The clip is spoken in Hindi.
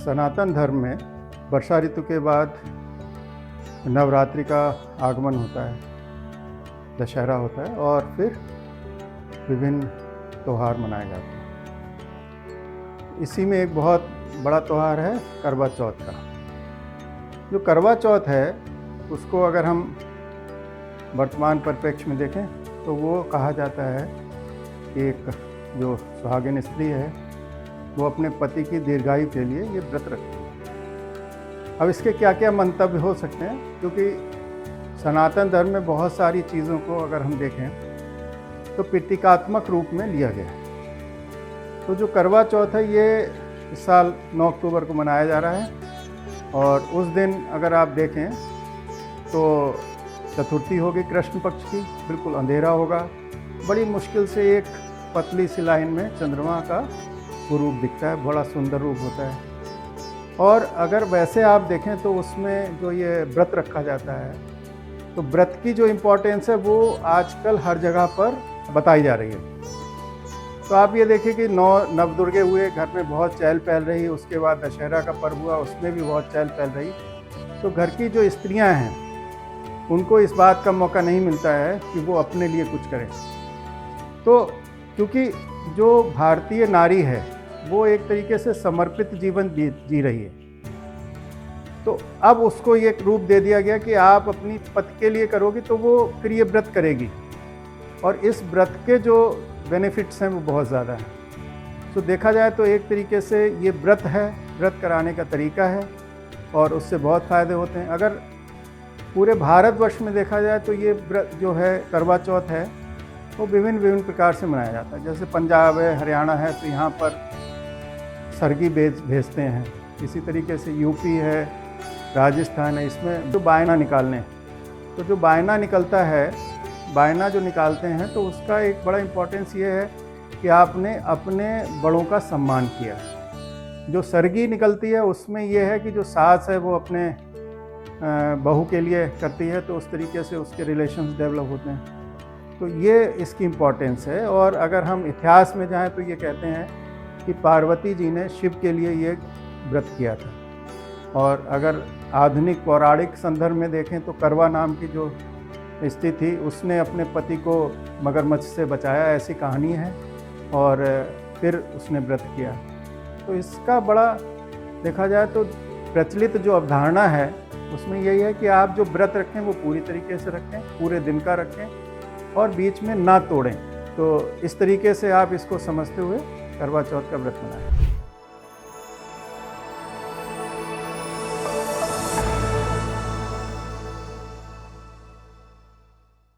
सनातन धर्म में वर्षा ऋतु के बाद नवरात्रि का आगमन होता है, दशहरा होता है और फिर विभिन्न त्यौहार मनाए जाते हैं। इसी में एक बहुत बड़ा त्यौहार है करवा चौथ का। जो करवा चौथ है उसको अगर हम वर्तमान परिप्रेक्ष्य में देखें तो वो कहा जाता है कि एक जो सुहागिन स्त्री है वो अपने पति की दीर्घायु के लिए ये व्रत रखती है। अब इसके क्या क्या मंतव्य हो सकते हैं, क्योंकि सनातन धर्म में बहुत सारी चीज़ों को अगर हम देखें तो प्रतीकात्मक रूप में लिया गया है। तो जो करवा चौथ है ये इस साल 9 अक्टूबर को मनाया जा रहा है और उस दिन अगर आप देखें तो चतुर्थी होगी कृष्ण पक्ष की, बिल्कुल अंधेरा होगा, बड़ी मुश्किल से एक पतली सी लाइन में चंद्रमा का वो रूप दिखता है, बड़ा सुंदर रूप होता है। और अगर वैसे आप देखें तो उसमें जो ये व्रत रखा जाता है तो व्रत की जो इम्पोर्टेंस है वो आजकल हर जगह पर बताई जा रही है। तो आप ये देखिए कि नवदुर्गे हुए, घर में बहुत चहल पहल रही, उसके बाद दशहरा का पर्व हुआ, उसमें भी बहुत चहल पहल रही। तो घर की जो स्त्रियां हैं उनको इस बात का मौका नहीं मिलता है कि वो अपने लिए कुछ करें। तो क्योंकि जो भारतीय नारी है वो एक तरीके से समर्पित जीवन जी रही है, तो अब उसको ये रूप दे दिया गया कि आप अपनी पति के लिए करोगी तो वो फिर ये व्रत करेगी, और इस व्रत के जो बेनिफिट्स हैं वो बहुत ज़्यादा हैं। तो देखा जाए तो एक तरीके से ये व्रत है, व्रत कराने का तरीका है और उससे बहुत फ़ायदे होते हैं। अगर पूरे भारतवर्ष में देखा जाए तो ये व्रत जो है करवा चौथ है वो विभिन्न प्रकार से मनाया जाता है। जैसे पंजाब है, हरियाणा है तो यहाँ पर सरगी भेजते हैं। इसी तरीके से यूपी है, राजस्थान है, इसमें जो बायना निकालने, तो जो बायना निकलता है, बायना जो निकालते हैं तो उसका एक बड़ा इम्पोर्टेंस ये है कि आपने अपने बड़ों का सम्मान किया। जो सरगी निकलती है उसमें ये है कि जो सास है वो अपने बहू के लिए करती है, तो उस तरीके से उसके रिलेशंस डेवलप होते हैं। तो ये इसकी इम्पोर्टेंस है। और अगर हम इतिहास में जाएं तो ये कहते हैं कि पार्वती जी ने शिव के लिए ये व्रत किया था। और अगर आधुनिक पौराणिक संदर्भ में देखें तो करवा नाम की जो स्त्री थी उसने अपने पति को मगरमच्छ से बचाया, ऐसी कहानी है, और फिर उसने व्रत किया। तो इसका बड़ा देखा जाए तो प्रचलित जो अवधारणा है उसमें यही है कि आप जो व्रत रखें वो पूरी तरीके से रखें, पूरे दिन का रखें और बीच में ना तोड़ें। तो इस तरीके से आप इसको समझते हुए करवा चौथ का व्रत मनाएं।